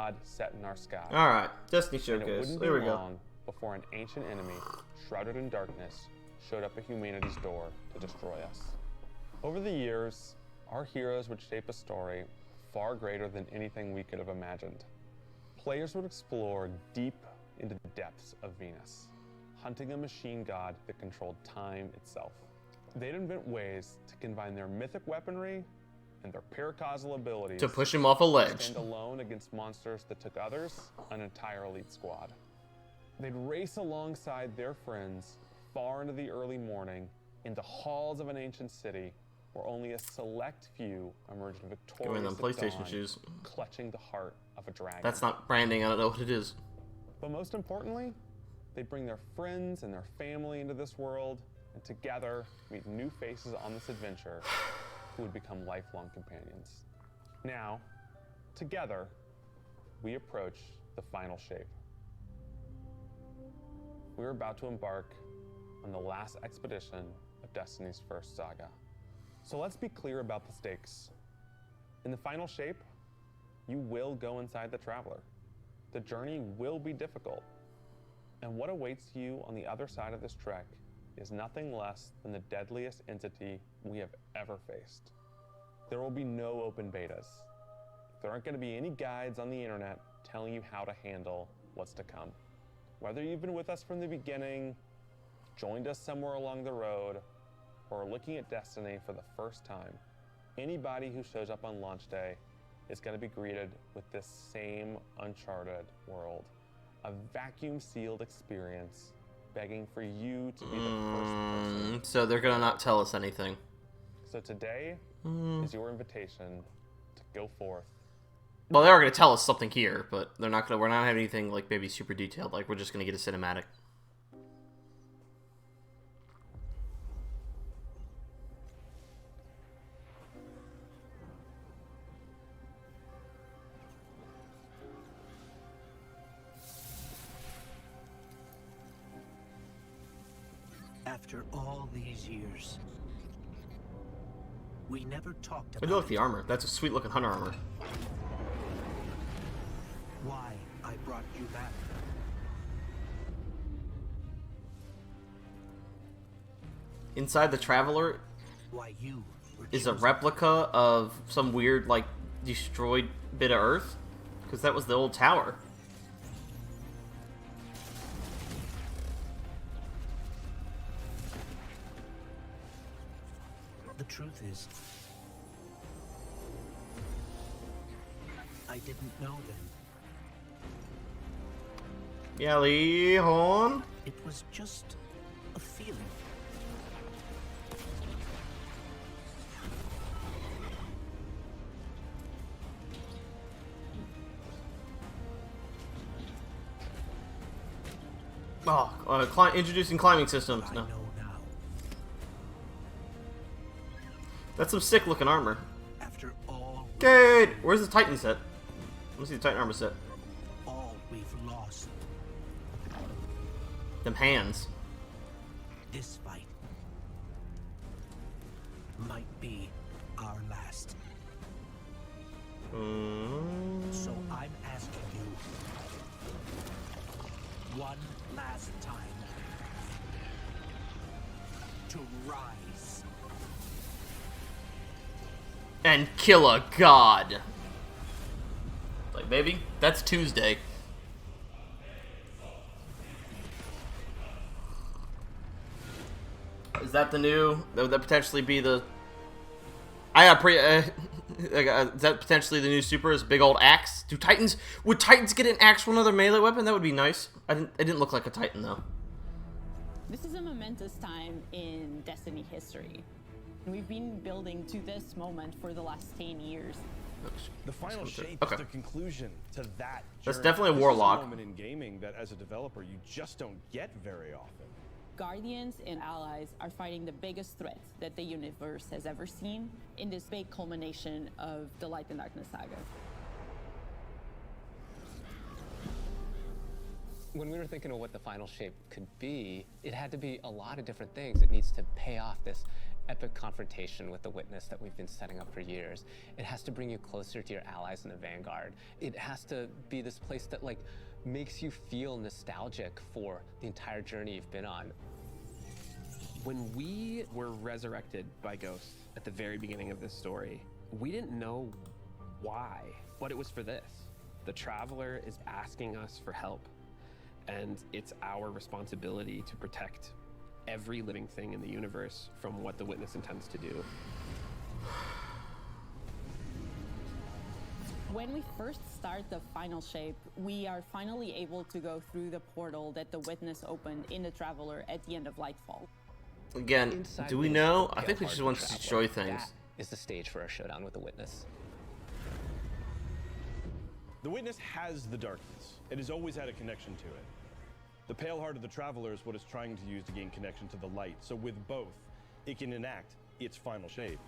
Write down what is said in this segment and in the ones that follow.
god set in our sky. Alright, Destiny And it Showcase. wouldn't There be we go. long before an ancient enemy, shrouded in darkness, showed up at humanity's door to destroy us. Over the years, our heroes would shape a story far greater than anything we could have imagined. Players would explore deep into the depths of Venus, hunting a machine god that controlled time itself. They'd invent ways to combine their mythic weaponry and their paracausal abilities To push him off a ledge. stand alone against monsters that took others, an entire elite squad. They'd race alongside their friends far into the early morning into halls of an ancient city where only a select few emerged victorious Going on at PlayStation dawn, shoes. clutching the heart of a dragon. That's not branding, I don't know what it is. But most importantly, they'd bring their friends and their family into this world, and together meet new faces on this adventure who would become lifelong companions. Now, together, we approach the final shape. We're about to embark on the last expedition of Destiny's first saga. So let's be clear about the stakes. In the final shape, you will go inside the Traveler. The journey will be difficult, and what awaits you on the other side of this trek is nothing less than the deadliest entity we have ever faced. There will be no open betas. There aren't going to be any guides on the internet telling you how to handle what's to come. Whether you've been with us from the beginning, joined us somewhere along the road, or are looking at Destiny for the first time, anybody who shows up on launch day is going to be greeted with this same uncharted world. A vacuum-sealed experience begging for you to be the first person. So they're gonna not tell us anything. So today is your invitation to go forth. Well, they are gonna tell us something here, but they're not gonna. We're not having anything like maybe super detailed. Like we're just gonna get a cinematic. After all these years, we never talked Look about at the armor. That's a sweet looking hunter armor. why I brought you back. Inside the Traveler Why you were is a chosen. replica of some weird like destroyed bit of Earth, because that was the old tower. The truth is, I didn't know then. Yeah, Leon. It was just a feeling. Oh, introducing climbing systems. I No, know now. that's some sick looking armor. After all, Good. Where's the Titan set? Let me see the Titan armor set. all we've lost, Them hands. this fight might be our last. So I'm asking you one last time to rise. And kill a god. Like, baby, that's Tuesday. Is that the new? Would that potentially be the? I got is that potentially the new super? Is big old axe? Would Titans get an axe for another melee weapon? That would be nice. It didn't look like a Titan though. This is a momentous time in Destiny history. We've been building to this moment for the last 10 years. The final shape Okay. is the conclusion to that That's journey. definitely a This warlock. is a moment in gaming that, as a developer, you just don't get very often. Guardians and allies are fighting the biggest threat that the universe has ever seen in this big culmination of the Light and Darkness saga. When we were thinking of what the final shape could be, it had to be a lot of different things. It needs to pay off this epic confrontation with the Witness that we've been setting up for years. It has to bring you closer to your allies in the Vanguard. It has to be this place that like makes you feel nostalgic for the entire journey you've been on. When we were resurrected by Ghost at the very beginning of this story, we didn't know why, but it was for this. The Traveler is asking us for help, and it's our responsibility to protect every living thing in the universe from what the Witness intends to do. When we first start the final shape, we are finally able to go through the portal that the Witness opened in the Traveler at the end of Lightfall. Again, Inside do we the know? I Pale think we Heart just and want to Traveler, destroy things. That is the stage for our showdown with the Witness. The Witness has the darkness. It has always had a connection to it. The Pale Heart of the Traveler is what it's trying to use to gain connection to the light. So with both, it can enact its final shape.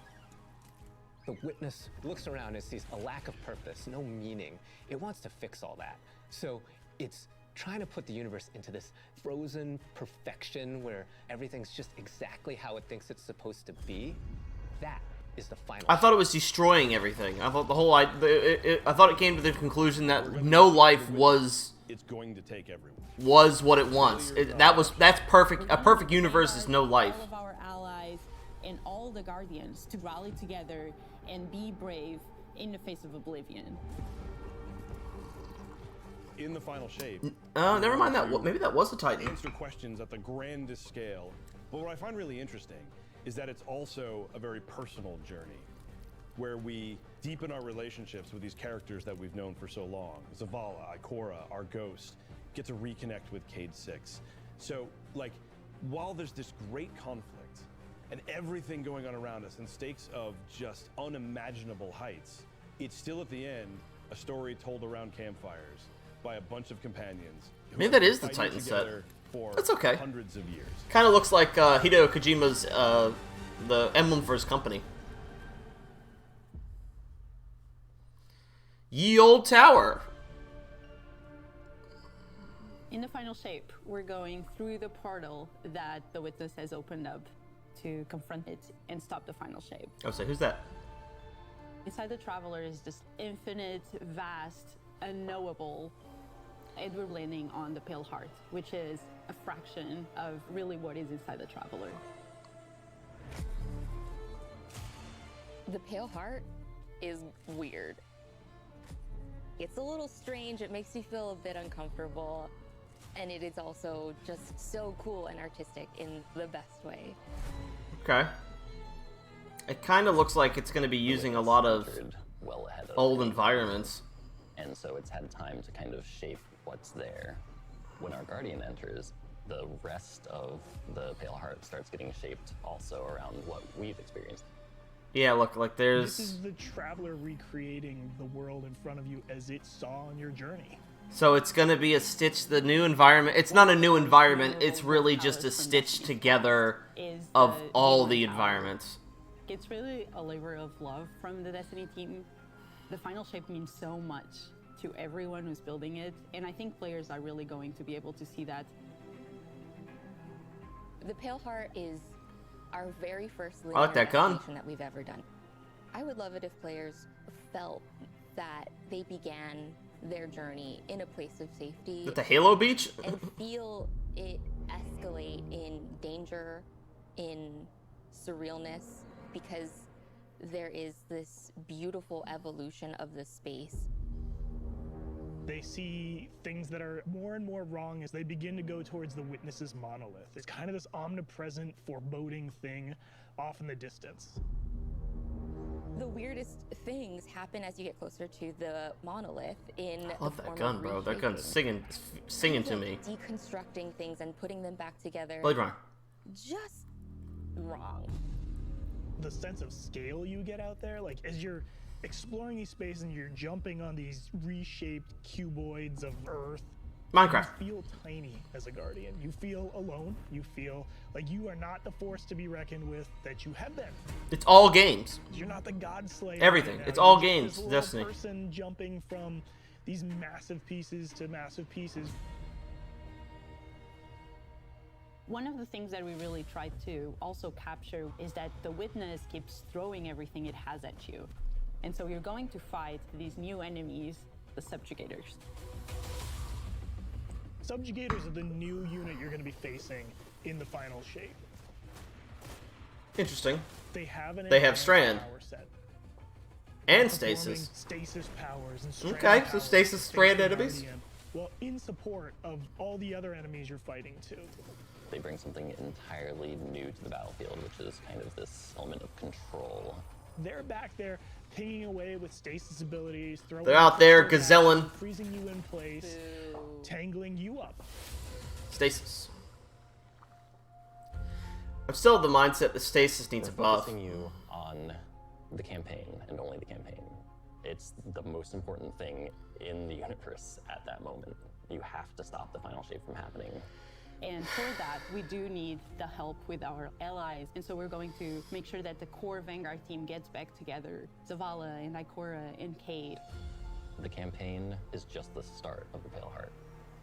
The Witness looks around and sees a lack of purpose, no meaning. It wants to fix all that. So it's trying to put the universe into this frozen perfection where everything's just exactly how it thinks it's supposed to be. That is the final. I thought it was destroying everything. I thought the whole I thought it came to the conclusion that no life was It's going to take everyone. what it wants. That's perfect. A perfect universe is no life. All of our allies and all the Guardians to rally together and be brave in the face of oblivion. In the final shape, Never mind that. Maybe that was a Titan. answer questions at the grandest scale. But what I find really interesting is that it's also a very personal journey where we deepen our relationships with these characters that we've known for so long. Zavala, Ikora, our Ghost, get to reconnect with Cayde 6. So, like, while there's this great conflict and everything going on around us and stakes of just unimaginable heights, it's still at the end a story told around campfires by a bunch of companions. who Maybe have that been is the fighting Titan set. together for That's okay. hundreds of years. Kind of looks like Hideo Kojima's the emblem for his company. Ye Old Tower. In the final shape, we're going through the portal that the Witness has opened up to confront it and stop the final shape. I say, who's that? Inside the Traveler is just infinite, vast, unknowable, and we're landing on the Pale Heart, which is a fraction of really what is inside the Traveler. The Pale Heart is weird. It's a little strange, it makes you feel a bit uncomfortable, and it is also just so cool and artistic in the best way. Okay. It kind of looks like it's going to be using a lot of well ahead of old it. environments. And so it's had time to kind of shape what's there. When our Guardian enters, the rest of the Pale Heart starts getting shaped also around what we've experienced. Yeah, look, like This there's... is the Traveler recreating the world in front of you as it saw on your journey. So it's going to be a stitch, the new environment. It's not a new environment, it's really just a stitch together of all the environments. It's really a labor of love from the Destiny team. The final shape means so much to everyone who's building it, and I think players are really going to be able to see that. The Pale Heart is our very first I like that gun. investigation that we've ever done. I would love it if players felt that they began their journey in a place of safety. At the Halo Beach? And feel it escalate in danger, in surrealness, because there is this beautiful evolution of the space. They see things that are more and more wrong as they begin to go towards the Witness's monolith. It's kind of this omnipresent, foreboding thing off in the distance. The weirdest things happen as you get closer to the monolith in I love the that form gun, of bro. That gun's reshaping. singing to me. Deconstructing things and putting them back together. Blade Runner. Just wrong. The sense of scale you get out there, like as you're exploring these spaces and you're jumping on these reshaped cuboids of Earth. Minecraft. You feel tiny as a Guardian. You feel alone. You feel like you are not the force to be reckoned with that you have been. It's all games. You're not the God Slayer. Everything. right now. It's all You're games, just this little Destiny. person jumping from these massive pieces to massive pieces. One of the things that we really tried to also capture is that the Witness keeps throwing everything it has at you. And so you're going to fight these new enemies, the Subjugators. Subjugators are the new unit you're going to be facing in the final shape. Interesting. They have They have Strand. power set. And Performing Stasis. Stasis powers and Strand Okay, so powers, Stasis, Strand Stasis enemies. Guardian. Well, in support of all the other enemies you're fighting too. They bring something entirely new to the battlefield, which is kind of this element of control. They're back there pinging away with Stasis abilities, throwing They're out there crystals at you, gazelling. freezing you in place, tangling you up. Stasis. I'm still of the mindset that Stasis needs a We're buff. focusing you on the campaign and only the campaign. It's the most important thing in the universe at that moment. You have to stop the final shape from happening. And for that, we do need the help with our allies. And so we're going to make sure that the core Vanguard team gets back together. Zavala and Ikora and Cade. The campaign is just the start of the Pale Heart.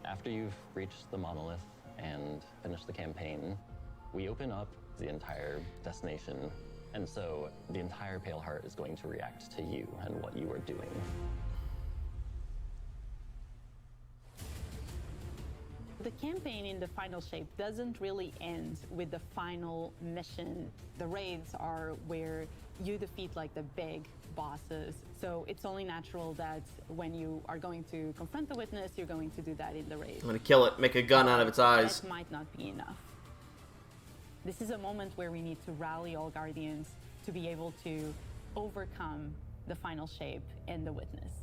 After you've reached the monolith and finished the campaign, we open up the entire destination. And so the entire Pale Heart is going to react to you and what you are doing. The campaign in the final shape doesn't really end with the final mission. The raids are where you defeat like the big bosses. So it's only natural that when you are going to confront the Witness, you're going to do that in the raid. I'm gonna kill it, make a gun out of its eyes. That might not be enough. This is a moment where we need to rally all Guardians to be able to overcome the final shape and the Witness.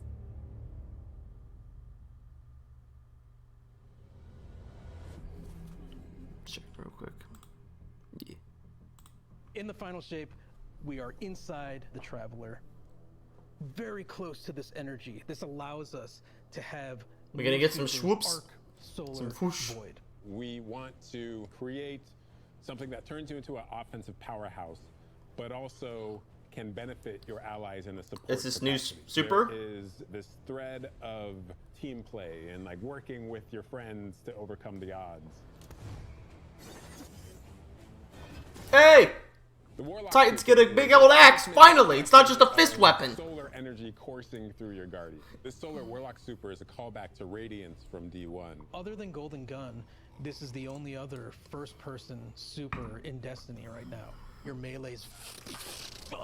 Check real quick. Yeah. In the final shape, we are inside the Traveler, very close to this energy. This allows us to have. We're gonna get some Super's swoops, arc solar some whoosh. void. We want to create something that turns you into an offensive powerhouse, but also can benefit your allies in a support. Is this new capacity. super? There is this thread of team play and like working with your friends to overcome the odds. Hey! The Warlock Titans Super get a is big old axe, ultimate finally! It's not just a fist of weapon! Solar energy coursing through your Guardian. This Solar Warlock Super is a callback to Radiance from D1. Other than Golden Gun, this is the only other first-person super in Destiny right now. Your melee's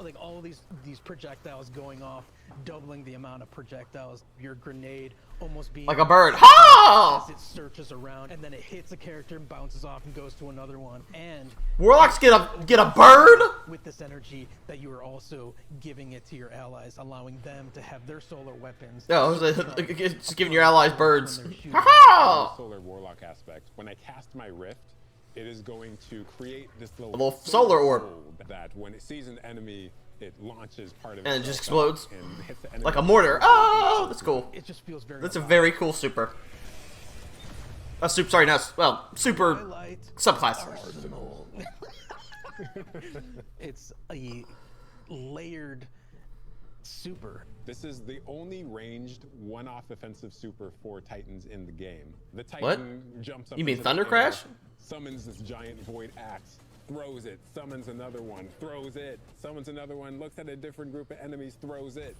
like all these projectiles going off, doubling the amount of projectiles. Your grenade almost being Like a bird. Ha! as it searches around, and then it hits a character and bounces off and goes to another one. And Warlocks get a bird? with this energy that you are also giving it to your allies, allowing them to have their solar weapons. No, it's just giving your allies birds. When they're shooting. The Ha! Solar Warlock aspect. When I cast my Rift, it is going to create this little solar orb. orb that when it sees an enemy, it launches part of And it just itself out explodes. and hits the enemy. Like a mortar. Oh, that's cool. It just feels very. That's a alive. very cool super. Sorry, not well, super Twilight subclass. Arsenal. It's a layered super. This is the only ranged one-off offensive super for Titans in the game. The What? Titan jumps up You mean into the Thunder air, Crash? summons this giant void axe, throws it, summons another one, throws it, summons another one, looks at a different group of enemies, throws it.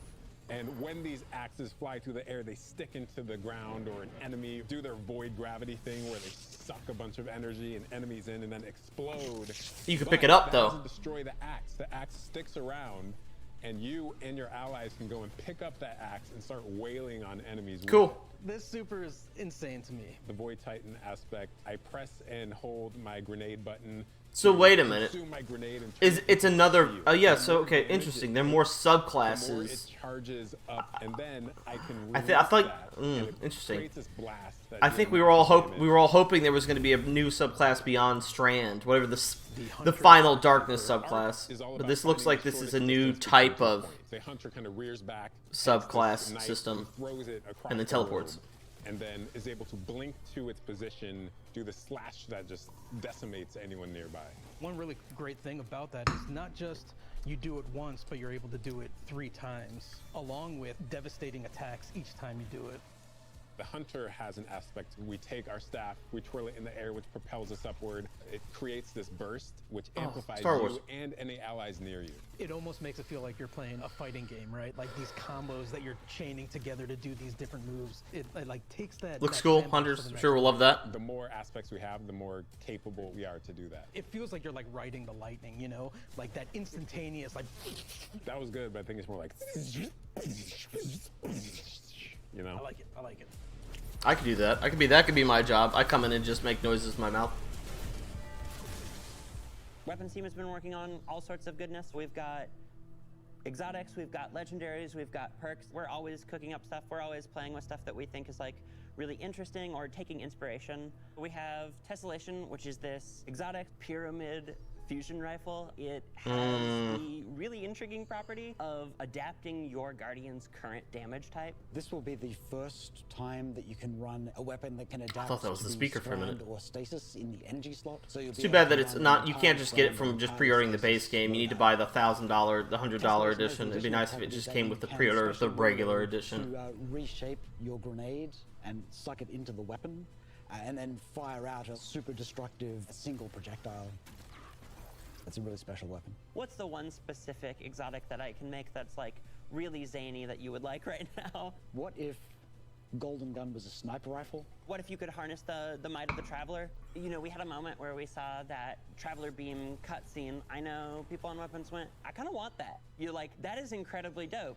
And when these axes fly through the air, they stick into the ground or an enemy, do their void gravity thing where they suck a bunch of energy and enemies in and then explode. You can But pick it up, that though. doesn't destroy the axe. The axe sticks around, and you and your allies can go and pick up that axe and start wailing on enemies. with Cool. it. This super is insane to me. The Void Titan aspect, I press and hold my grenade button. So to wait a minute. consume my grenade and Is turn it's it another? to you. Oh yeah. The So more okay, damage interesting. it There are more takes, the more subclasses. it charges up, and then I can. I release thought. that, and it Interesting. creates this blast that I deals think we were all damage. hoping there was going to be a new subclass beyond Strand, whatever the Hunter final darkness Arc subclass. is all But about this looks finding like the this is a shortest new distance type between of points. The hunter kind of rears back, subclass takes this knife system, and throws it across and then the teleports. room, and then is able to blink to its position, do the slash that just decimates anyone nearby. One really great thing about that is not just you do it once, but you're able to do it 3 times, along with devastating attacks each time you do it. The hunter has an aspect. We take our staff, we twirl it in the air, which propels us upward. It creates this burst, which amplifies Star Wars. you and any allies near you. It almost makes it feel like you're playing a fighting game, right? Like these combos that you're chaining together to do these different moves. It like takes that. Looks that cool. sandbox Hunters, to the next sure will level. love that. The more aspects we have, the more capable we are to do that. It feels like you're like riding the lightning, you know, like that instantaneous, like. That was good, but I think it's more like, you know? I like it. I like it. I could do that. That could be my job. I come in and just make noises with my mouth. Weapons team has been working on all sorts of goodness. We've got exotics, we've got legendaries, we've got perks. We're always cooking up stuff. We're always playing with stuff that we think is like really interesting or taking inspiration. We have Tessellation, which is this exotic pyramid fusion rifle. It has the really intriguing property of adapting your Guardian's current damage type. This will be the first time that you can run a weapon that can adapt thought that was to the be speaker for a minute. strand or stasis in the energy slot. So you'll It's be too able bad to that it's run not. You an can't just get it entire from just frame pre-ordering the entire base game. You need to slot. buy the $1,000, the $100 Tessellation edition. has It'd be additional nice if it properties just that came you with the can pre-order of the specially regular wield edition. To reshape your grenade and suck it into the weapon, and then fire out a super destructive single projectile. It's a really special weapon. What's the one specific exotic that I can make that's like really zany that you would like right now? What if Golden Gun was a sniper rifle? What if you could harness the might of the Traveler? You know, we had a moment where we saw that Traveler beam cutscene. I know people on Weapons went, I kind of want that. You're like, that is incredibly dope.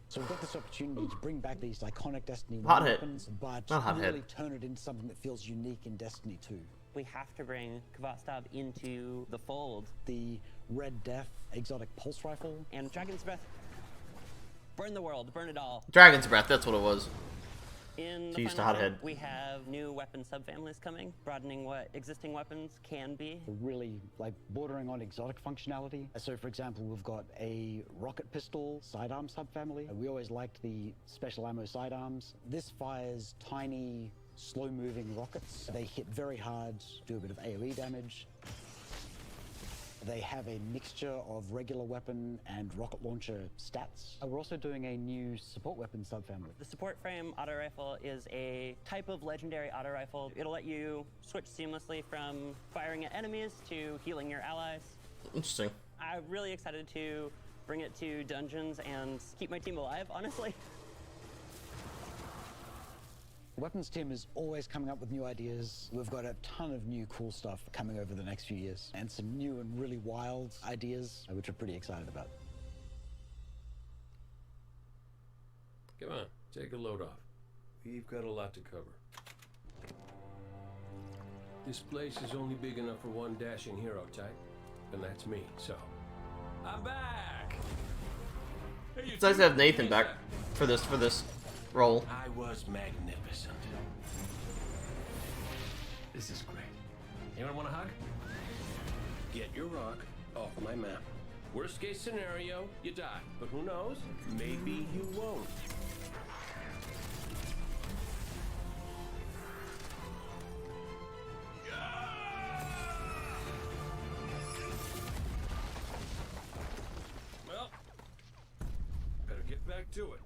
So we've got this opportunity to bring back these iconic Destiny 1 Hothead. weapons, but Not Hothead. really turn it into something that feels unique in Destiny 2. We have to bring Kvotov into the fold. The Red Death exotic pulse rifle. And Dragon's Breath. Burn the world, burn it all. Dragon's Breath, that's what it was. In So the used to final Hothead. game, we have new weapon subfamilies coming, broadening what existing weapons can be. Really like bordering on exotic functionality. So for example, we've got a rocket pistol sidearm subfamily. We always liked the special ammo sidearms. This fires tiny, slow-moving rockets. They hit very hard, do a bit of AoE damage. They have a mixture of regular weapon and rocket launcher stats. We're also doing a new support weapon subfamily. The support frame auto rifle is a type of legendary auto rifle. It'll let you switch seamlessly from firing at enemies to healing your allies. Interesting. I'm really excited to bring it to dungeons and keep my team alive, honestly. Weapons team is always coming up with new ideas. We've got a ton of new cool stuff coming over the next few years, and some new and really wild ideas, which we're pretty excited about. Come on, take a load off. We've got a lot to cover. This place is only big enough for one dashing hero type, and that's me, so... I'm back! Hey, you It's nice to have two, Nathan who's back that? for this role. I was magnificent. This is great. Anyone want a hug? Get your rock off my map. Worst case scenario, you die. But who knows? Maybe you won't. Well, better get back to it.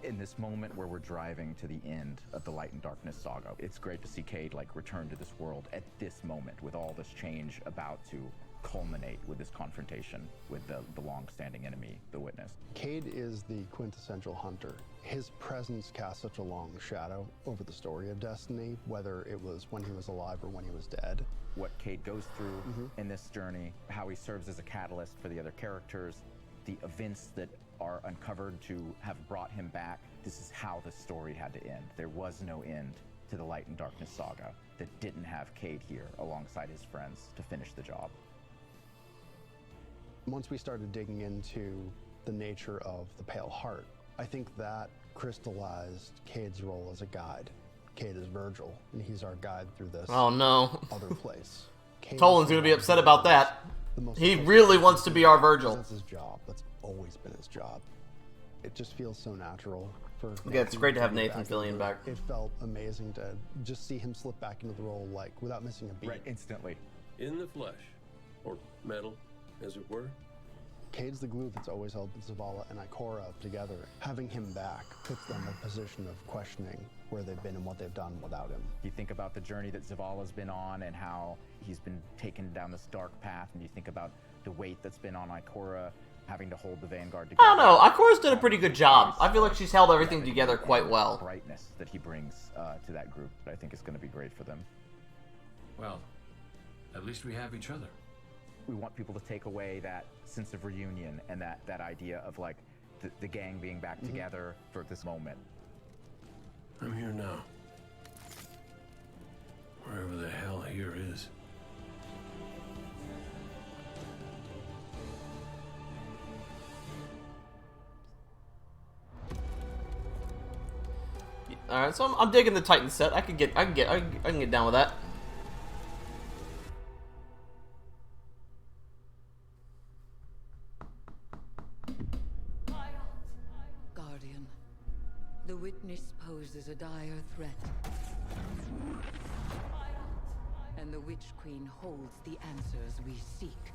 In this moment where we're driving to the end of the Light and Darkness saga, it's great to see Cayde like return to this world at this moment with all this change about to culminate with this confrontation with the long-standing enemy, the Witness. Cayde is the quintessential hunter. His presence casts such a long shadow over the story of Destiny, whether it was when he was alive or when he was dead. What Cayde goes through in this journey, how he serves as a catalyst for the other characters, the events that are uncovered to have brought him back. This is how the story had to end. There was no end to the Light and Darkness saga that didn't have Cayde here alongside his friends to finish the job. Once we started digging into the nature of the Pale Heart, I think that crystallized Cayde's role as a guide. Cayde is Virgil, and he's our guide through this Oh no. other place. Cayde Tolan's is gonna be the upset one about who that. the most He important really person wants to be our Virgil. That's his job. That's always been his job. It just feels so natural for. Yeah, it's great to have getting Nathan back into Fillion it. back. It felt amazing to just see him slip back into the role like without missing a beat. Right, instantly. In the flesh, or metal, as it were. Cade's the glue that's always held Zavala and Ikora together. Having him back puts them in a position of questioning where they've been and what they've done without him. You think about the journey that Zavala's been on and how he's been taken down this dark path, and you think about the weight that's been on Ikora having to hold the Vanguard together. I don't know. Ikora's did a pretty good job. I feel like she's held everything together quite well. Brightness that he brings to that group, I think is going to be great for them. Well, at least we have each other. We want people to take away that sense of reunion and that idea of like the gang being back together for this moment. I'm here now. Wherever the hell here is. All right, so I'm digging the Titan set. I can get down with that. Guardian, the witness poses a dire threat. And the Witch Queen holds the answers we seek.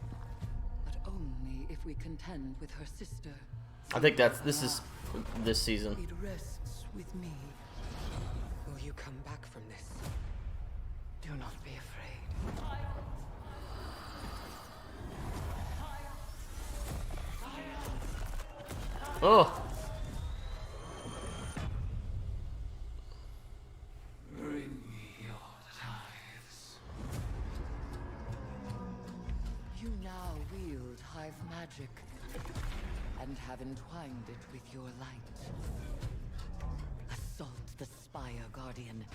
But only if we contend with her sister. I think this is this season. It rests with me. Will you come back from this? Do not be afraid. Oh. Bring me your tithes. You now wield Hive magic and have entwined it with your light. Assault the Spire, Guardian,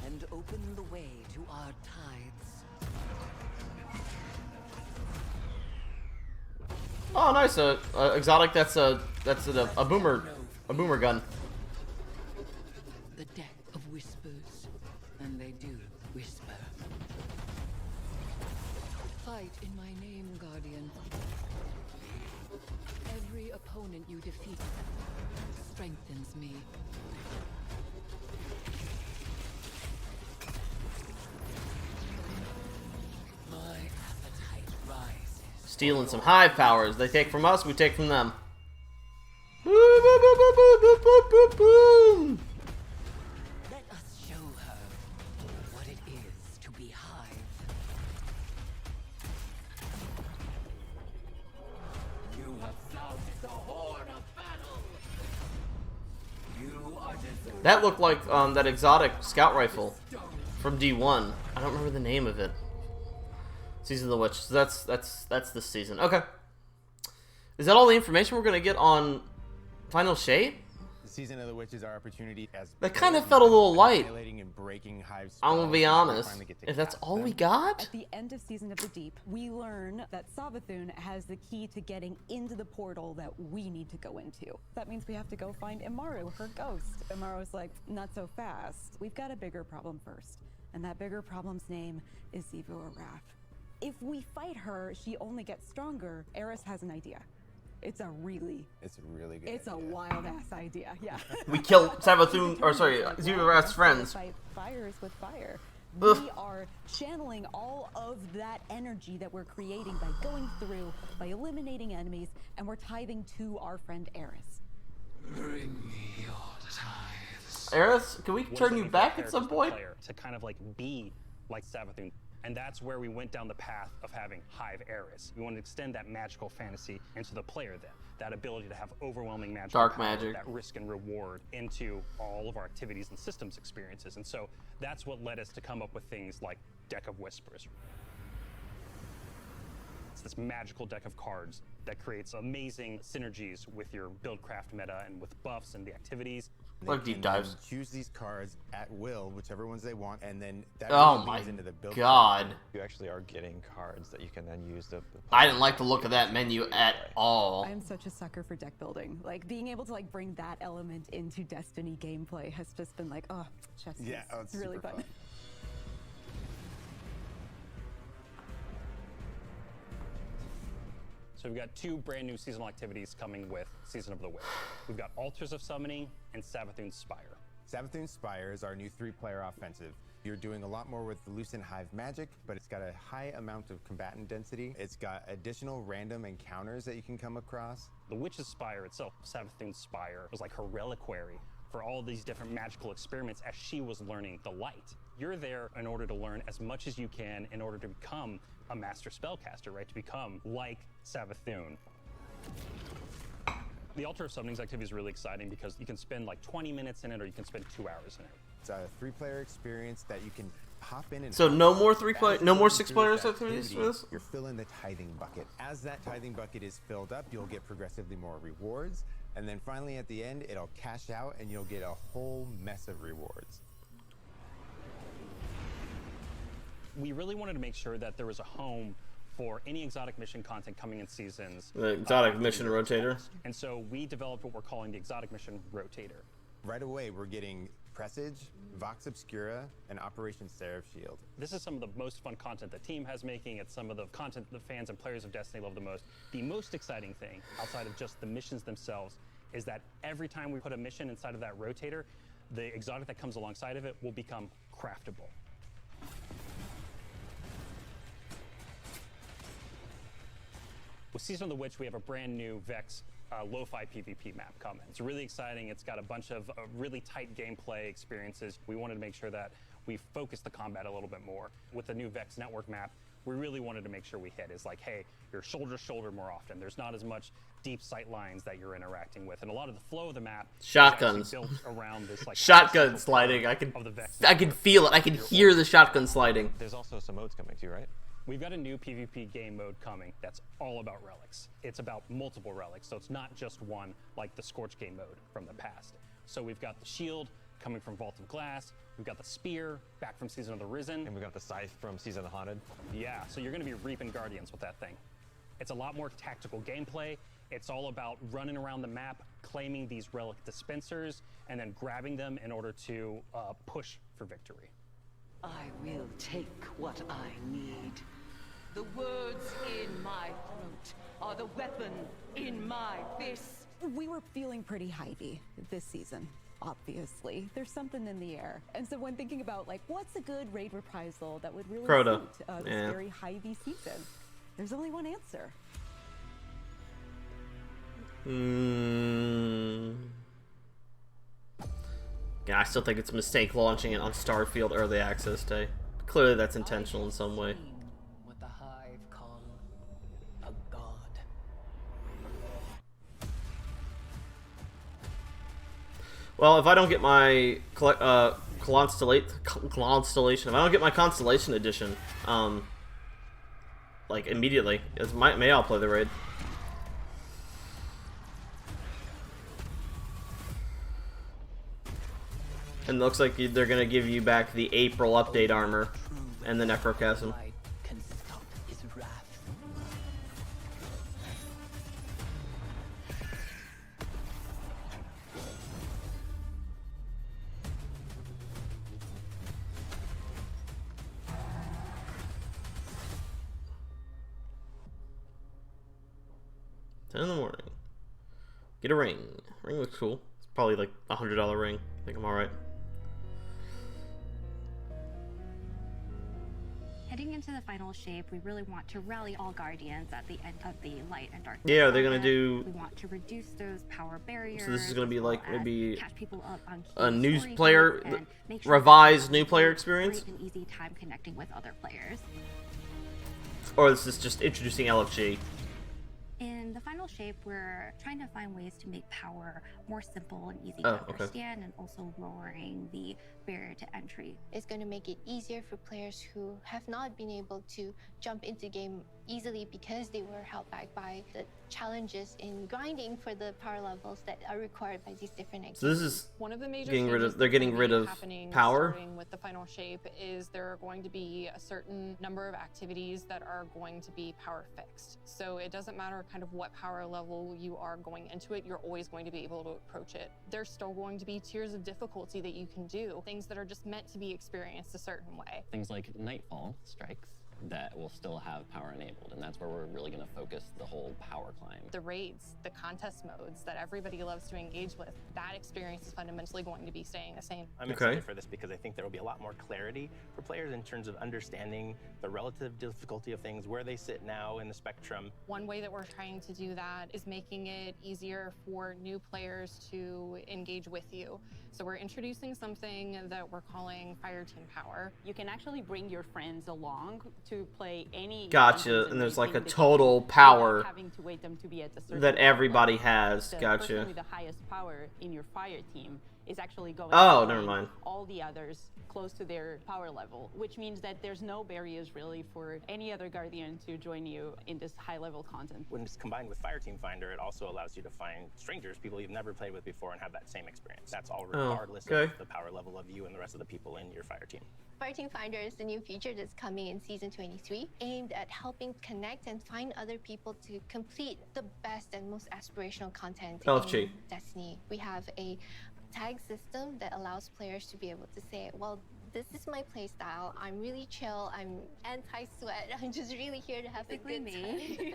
and open the way to our tithes. Oh, nice. Exotic. That's a boomer gun. The deck of whispers, and they do whisper. Fight in my name, Guardian. Every opponent you defeat strengthens me. My appetite rises. Stealing some hive powers. They take from us, we take from them. Let us show her what it is to be Hive. You have found the horn of battle. You are deserving. That looked like that exotic scout rifle from D1. I don't remember the name of it. Season of the Witch. So that's this season. Okay. Is that all the information we're gonna get on Final Shade? The Season of the Witch is our opportunity as That kind of felt a little light. annihilating and breaking Hive's I'm gonna be spells, and honest. finally get to If that's cast all them. we got, At the end of Season of the Deep, we learn that Savathun has the key to getting into the portal that we need to go into. That means we have to go find Imaru, her ghost. Imaru's like, not so fast. We've got a bigger problem first. And that bigger problem's name is Xivu Arath. If we fight her, she only gets stronger. Eris has an idea. It's a really good It's a wild ass idea, yeah. we kill Savathun, or sorry, Xivu Arath's friends. Fight fires with fire. Ugh. We are channeling all of that energy that we're creating by going through, by eliminating enemies, and we're tithing to our friend Eris. Bring me your tithes. Eris, can we was turn it you for back the at some characters, the point? player, to kind of like be like Savathun. And that's where we went down the path of having Hive Eris. We want to extend that magical fantasy into the player then. That ability to have overwhelming magical Dark power, magic. that risk and reward into all of our activities and systems experiences. And so that's what led us to come up with things like Deck of Whispers. It's this magical deck of cards that creates amazing synergies with your buildcraft meta and with buffs and the activities. Like deep dives. Choose these cards at will, whichever ones they want, and then that Oh really my leads into the build. God. You actually are getting cards that you can then use to. I didn't like the look of that menu at all. I'm such a sucker for deck building. Like being able to like bring that element into Destiny gameplay has just been like, oh, chess Yeah, oh, it's really super fun. So we've got 2 brand new seasonal activities coming with Season of the Witch. We've got Altars of Summoning and Savathun's Spire. Savathun's Spire is our new 3-player offensive. You're doing a lot more with the Lucent Hive magic, but it's got a high amount of combatant density. It's got additional random encounters that you can come across. The Witch's Spire itself, Savathun's Spire, was like her reliquary for all these different magical experiments as she was learning the light. You're there in order to learn as much as you can in order to become a master spellcaster, right? To become like Savathun. The Altar of Summoning's activity is really exciting because you can spend like 20 minutes in it or you can spend 2 hours in it. It's a 3-player experience that you can hop in and So no more As 6-player you go through activities for activity, this? You're filling the tithing bucket. As that tithing bucket is filled up, you'll get progressively more rewards. And then finally at the end, it'll cash out and you'll get a whole mess of rewards. We really wanted to make sure that there was a home for any exotic mission content coming in seasons. The exotic mission rotator. And so we developed what we're calling the exotic mission rotator. Right away, we're getting Presage, Vox Obscura, and Operation Seraph Shield. This is some of the most fun content the team has making. It's some of the content the fans and players of Destiny love the most. The most exciting thing, outside of just the missions themselves, is that every time we put a mission inside of that rotator, the exotic that comes alongside of it will become craftable. With Season of the Witch, we have a brand new Vex lo-fi PvP map coming. It's really exciting. It's got a bunch of really tight gameplay experiences. We wanted to make sure that we focused the combat a little bit more. With the new Vex network map, we really wanted to make sure we hit is like, hey, you're shoulder to shoulder more often. There's not as much deep sight lines that you're interacting with, and a lot of the flow of the map Shotguns. is actually built around this like Shotgun sliding. I can feel it. I can hear the shotgun sliding. There's also some modes coming too, right? We've got a new PvP game mode coming that's all about relics. It's about multiple relics, so it's not just one like the Scorch game mode from the past. So we've got the shield coming from Vault of Glass, we've got the spear back from Season of the Risen. And we've got the scythe from Season of the Haunted. Yeah, so you're gonna be reaping Guardians with that thing. It's a lot more tactical gameplay. It's all about running around the map, claiming these relic dispensers, and then grabbing them in order to push for victory. I will take what I need. The words in my throat are the weapon in my fist. We were feeling pretty Hivey this season, obviously. There's something in the air. And so when thinking about, like, what's a good raid reprisal that would really Crota. suit this very Hivey season, there's only one answer. Yeah, I still think it's a mistake launching it on Starfield Early Access Day. Clearly that's intentional in some way. What the Hive call a god. Well, if I don't get my Constellation, if I don't get my Constellation Edition, like immediately, may I'll play the raid. And it looks like they're gonna give you back the April update armor and the Necrochasm. Can stop his wrath. $10 in the morning. Get a ring. Ring looks cool. It's probably like a $100 ring. I think I'm alright. Heading into the final shape, we really want to rally all Guardians at the end of the Light and Darkness. Yeah, are they gonna Saga. do? We want to reduce those power barriers. So this is gonna be like as well as maybe catch people up on key a new story player, beats and make sure revised that new player experience, great and easy time connecting with other players. or this is just introducing LFG. In the final shape, we're trying to find ways to make power more simple and easy Oh, to okay. understand, and also lowering the barrier to entry. It's going to make it easier for players who have not been able to jump into game easily because they were held back by the challenges in grinding for the power levels that are required by these different activities. So this is One of the major getting rid changes of. They're that's getting gonna rid be of happening power. starting with the final shape is there are going to be a certain number of activities that are going to be power fixed. So it doesn't matter kind of what power level you are going into it, you're always going to be able to approach it. There's still going to be tiers of difficulty that you can do, things that are just meant to be experienced a certain way. Things like Nightfall strikes that will still have power enabled, and that's where we're really going to focus the whole power climb. The raids, the contest modes that everybody loves to engage with, that experience is fundamentally going to be staying the same. I'm excited for this because I think there will be a lot more clarity for players in terms of understanding the relative difficulty of things, where they sit now in the spectrum. One way that we're trying to do that is making it easier for new players to engage with you. So we're introducing something that we're calling Fire Team Power. You can actually bring your friends along to play any. Gotcha. And there's like a total power having to wait them to be at a certain that everybody has. The Gotcha. person with the highest power in your fire team is actually going Oh, to never bring mind. all the others close to their power level, which means that there's no barriers really for any other Guardian to join you in this high level content. When it's combined with Fireteam Finder, it also allows you to find strangers, people you've never played with before, and have that same experience. That's all regardless of the power level of you and the rest of the people in your fire team. Fireteam Finder is the new feature that's coming in Season 23, aimed at helping connect and find other people to complete the best and most aspirational content in Destiny. We have a tag system that allows players to be able to say, well, this is my playstyle. I'm really chill. I'm anti-sweat. I'm just really here to have a good time.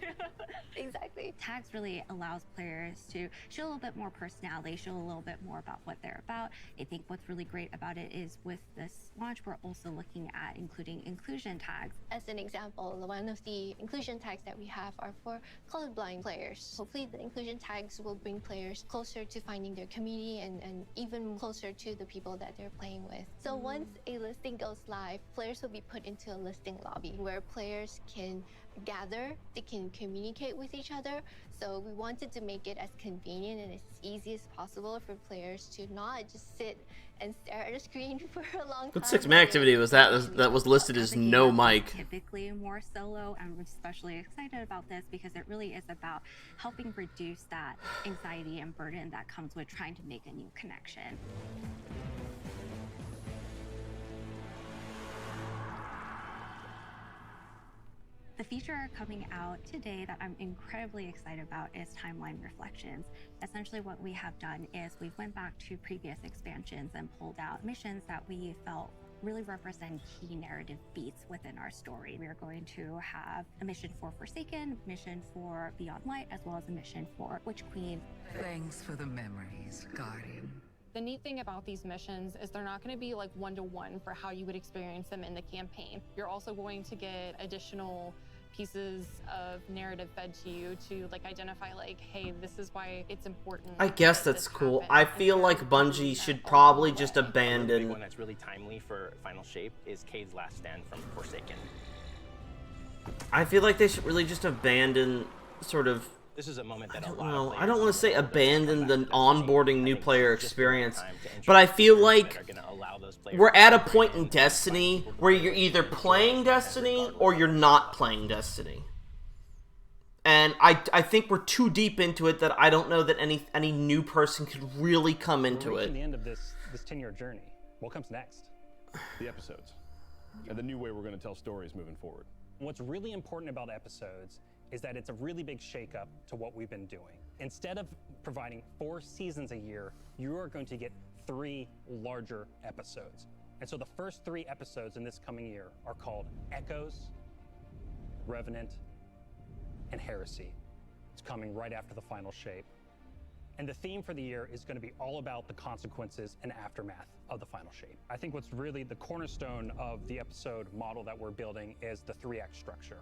Exactly. Tags really allows players to show a little bit more personality, show a little bit more about what they're about. I think what's really great about it is with this launch, we're also looking at including inclusion tags. As an example, one of the inclusion tags that we have are for colorblind players. Hopefully the inclusion tags will bring players closer to finding their community and even closer to the people that they're playing with. So once a listing goes live, players will be put into a listing lobby where players can gather, they can communicate with each other. So we wanted to make it as convenient and as easy as possible for players to not just sit and stare at a screen for a long time. What 6-man activity was that? That was listed as no mic. Typically more solo, and we're especially excited about this because it really is about helping reduce that anxiety and burden that comes with trying to make a new connection. The feature coming out today that I'm incredibly excited about is Timeline Reflections. Essentially what we have done is we went back to previous expansions and pulled out missions that we felt really represent key narrative beats within our story. We are going to have a mission for Forsaken, mission for Beyond Light, as well as a mission for Witch Queen. Thanks for the memories, Guardian. The neat thing about these missions is they're not going to be like one-to-one for how you would experience them in the campaign. You're also going to get additional pieces of narrative fed to you to like identify like, hey, this is why it's important. I guess that's cool. I feel like Bungie should probably just The big abandon. one that's really timely for Final Shape is Cade's Last Stand from Forsaken. I feel like they should really just abandon sort of. This is a moment that Well, I don't want to say abandon the onboarding new player experience, but I feel like we're at a point in Destiny where you're either playing Destiny or you're not playing Destiny. And I think we're too deep into it that I don't know that any new person could really come into We're it. reaching the end of this 10-year journey. What comes next? The episodes. And the new way we're going to tell stories moving forward. What's really important about episodes is that it's a really big shakeup to what we've been doing. Instead of providing 4 seasons a year, you are going to get 3 larger episodes. And so the first 3 episodes in this coming year are called Echoes, Revenant, and Heresy. It's coming right after the Final Shape. And the theme for the year is going to be all about the consequences and aftermath of the Final Shape. I think what's really the cornerstone of the episode model that we're building is the 3-act structure.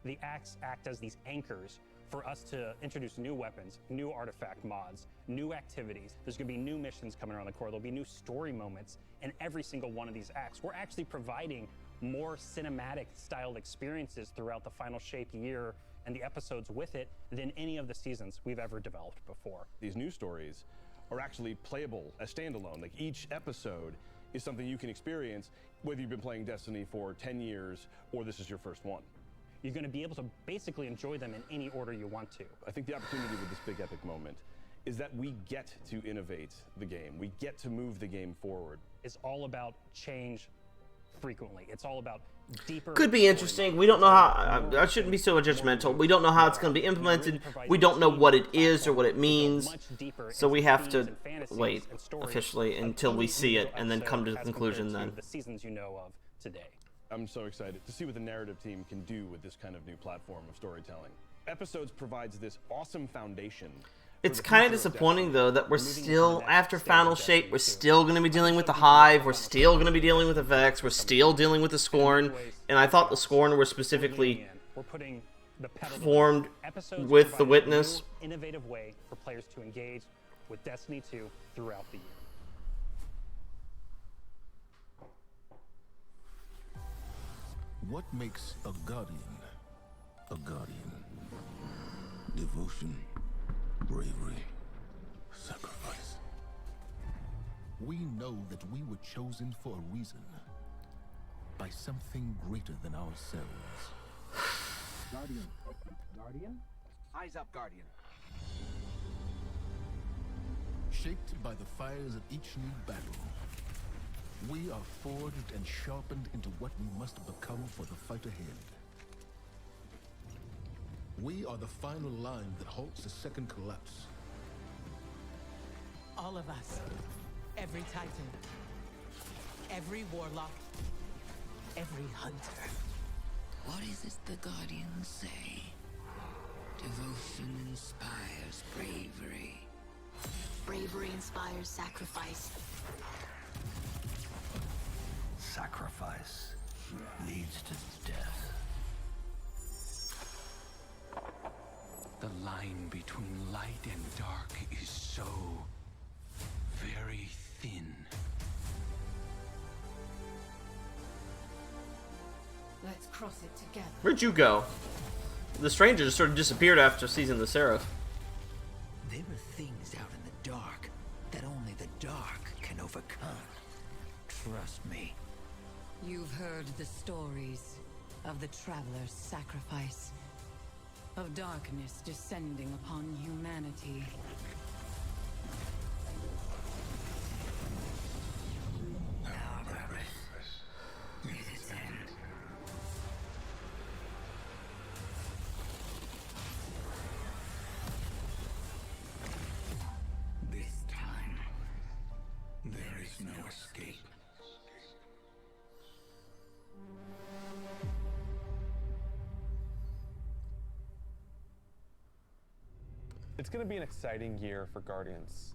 The acts act as these anchors for us to introduce new weapons, new artifact mods, new activities. There's going to be new missions coming around the core. There'll be new story moments in every single one of these acts. We're actually providing more cinematic styled experiences throughout the Final Shape year and the episodes with it than any of the seasons we've ever developed before. These new stories are actually playable as standalone. Like each episode is something you can experience whether you've been playing Destiny for 10 years or this is your first one. You're going to be able to basically enjoy them in any order you want to. I think the opportunity with this big epic moment is that we get to innovate the game. We get to move the game forward. It's all about change frequently. It's all about deeper. Could be interesting. We don't know how. I shouldn't be so judgmental. We don't know how it's going to be implemented. We don't know what it is or what it means. So we have to wait officially until we see it and then come to the conclusion then. The seasons you know of today. I'm so excited to see what the narrative team can do with this kind of new platform of storytelling. Episodes provides this awesome foundation. It's kind of disappointing, though, that we're still, after Final Shape, we're still going to be dealing with the Hive, we're still going to be dealing with the Vex, we're still dealing with the Scorn, and I thought the Scorn were specifically formed with the Witness. Innovative way for players to engage with Destiny 2 throughout the year. What makes a Guardian a Guardian? Devotion, bravery, sacrifice. We know that we were chosen for a reason, by something greater than ourselves. Guardian. Guardian? Eyes up, Guardian. Shaped by the fires of each new battle, we are forged and sharpened into what we must become for the fight ahead. We are the final line that halts the second collapse. All of us. Every Titan. Every Warlock. Every Hunter. What is it the Guardians say? Devotion inspires bravery. Bravery inspires sacrifice. Sacrifice leads to death. The line between light and dark is so very thin. Let's cross it together. Where'd you go? The stranger just sort of disappeared after seizing the Seraph. There are things out in the dark that only the dark can overcome. Trust me. You've heard the stories of the Traveler's sacrifice, of darkness descending upon humanity. Now the race is its end. This time, there is no escape. It's going to be an exciting year for Guardians.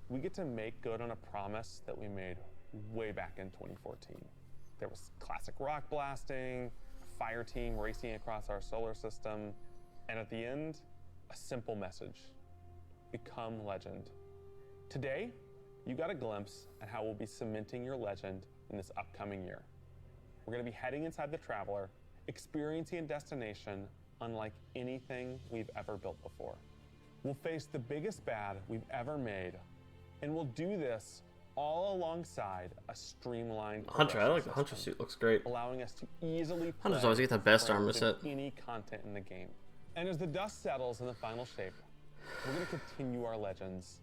We get to make good on a promise that we made way back in 2014. There was classic rock blasting, a fire team racing across our solar system, and at the end, a simple message: become legend. Today, you got a glimpse at how we'll be cementing your legend in this upcoming year. We're going to be heading inside the Traveler, experiencing a destination unlike anything we've ever built before. We'll face the biggest bad we've ever made, and we'll do this all alongside a streamlined Hunter, I like the Hunter suit, looks great. allowing us to easily Hunter's play always get the best armor with set. any content in the game. And as the dust settles in the final shape, we're going to continue our legends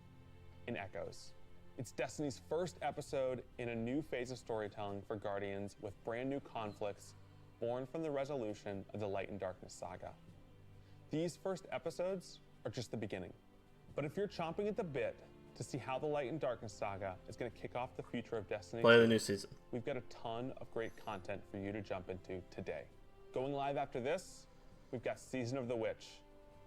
in Echoes. It's Destiny's first episode in a new phase of storytelling for Guardians, with brand new conflicts born from the resolution of the Light and Darkness saga. These first episodes are just the beginning. But if you're chomping at the bit to see how the Light and Darkness saga is going to kick off the future of Destiny, Play the new season. we've got a ton of great content for you to jump into today. Going live after this, we've got Season of the Witch,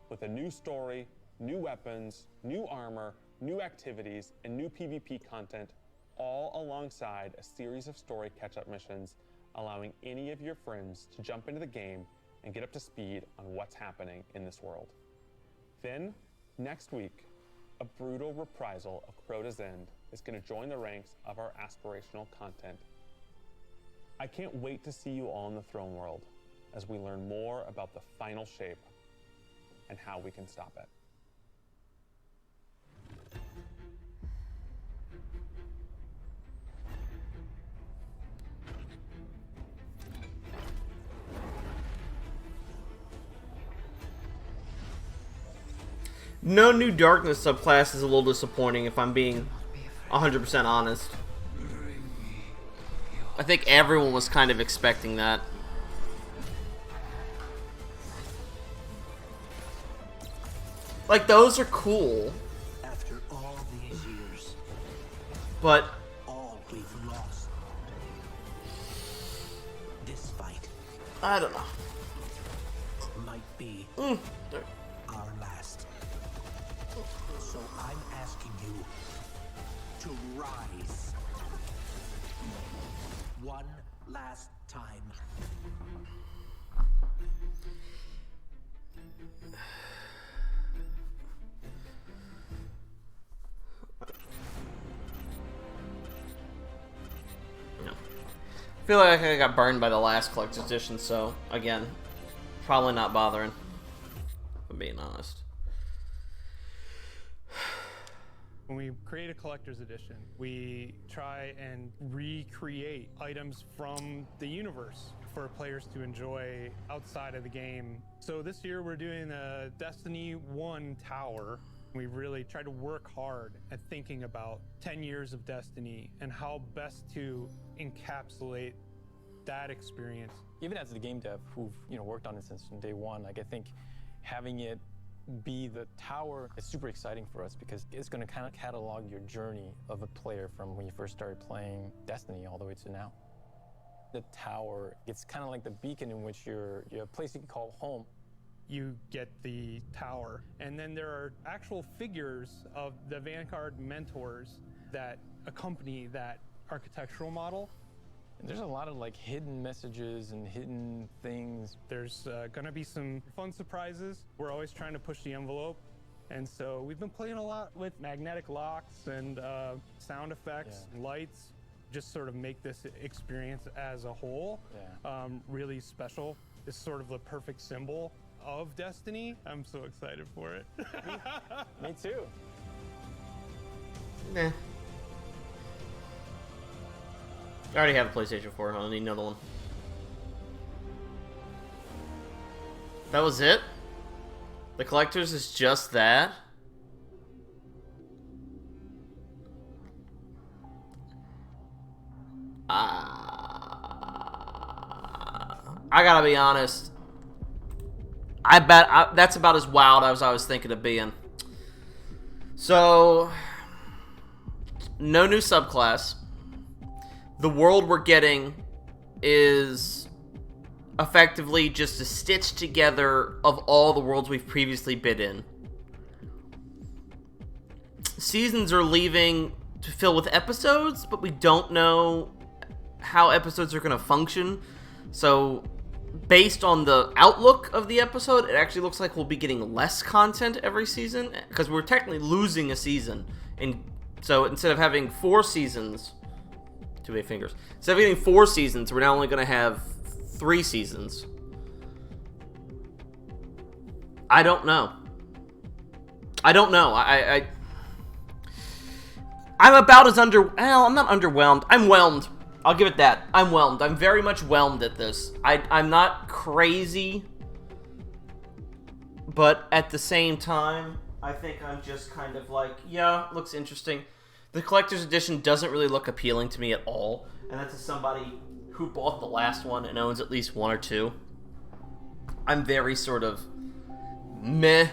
with a new story, new weapons, new armor, new activities, and new PvP content, all alongside a series of story catch-up missions, allowing any of your friends to jump into the game and get up to speed on what's happening in this world. Then, next week, a brutal reprisal of Crota's End is going to join the ranks of our aspirational content. I can't wait to see you all in the Throne World as we learn more about the final shape and how we can stop it. No new Darkness subclass is a little disappointing, if I'm being 100% honest. I think everyone was kind of expecting that. Like, those are cool, After all these years, but all we've lost. This I don't know. Might be Mm. our last. So I'm asking you to rise. One last time. I feel like I got burned by the last collector's edition, so again, probably not bothering. If I'm being honest. When we create a collector's edition, we try and recreate items from the universe for players to enjoy outside of the game. So this year we're doing a Destiny 1 tower. We really tried to work hard at thinking about 10 years of Destiny and how best to encapsulate that experience. Even as the game dev who've worked on it since day one, like I think having it be the tower is super exciting for us because it's going to kind of catalog your journey of a player from when you first started playing Destiny all the way to now. The tower, it's kind of like the beacon in which you're a place you can call home. You get the tower, and then there are actual figures of the Vanguard mentors that accompany that architectural model. And there's a lot of like hidden messages and hidden things. There's gonna be some fun surprises. We're always trying to push the envelope. And so we've been playing a lot with magnetic locks and sound effects, lights, just sort of make this experience as a whole really special. It's sort of the perfect symbol of Destiny. I'm so excited for it. Me too. Nah. I already have a PlayStation 4. I don't need another one. That was it? The collector's is just that? I gotta be honest. I bet that's about as wild as I was thinking of being. So, no new subclass. The world we're getting is effectively just a stitch together of all the worlds we've previously been in. Seasons are leaving to fill with episodes, but we don't know how episodes are going to function. So, based on the outlook of the episode, it actually looks like we'll be getting less content every season, because we're technically losing a season. And so instead of having 4 seasons, too many fingers. Instead of getting 4 seasons, we're now only going to have 3 seasons. I don't know. I'm about as well, I'm not underwhelmed. I'm whelmed. I'll give it that. I'm whelmed. I'm very much whelmed at this. I'm not crazy, but at the same time, I think I'm just kind of like, yeah, looks interesting. The collector's edition doesn't really look appealing to me at all, and that's as somebody who bought the last one and owns at least 1 or 2. I'm very sort of meh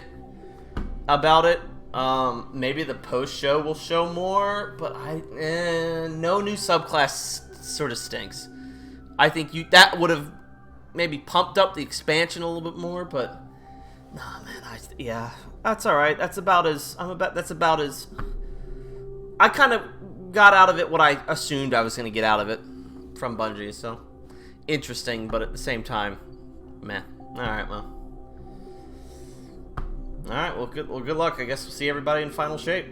about it. Maybe the post-show will show more, but no new subclass sort of stinks. I think that would have maybe pumped up the expansion a little bit more, but nah, man, yeah, that's all right. That's about as I kind of got out of it what I assumed I was going to get out of it from Bungie, so interesting, but at the same time, meh. All right, well, good luck. I guess we'll see everybody in Final Shape.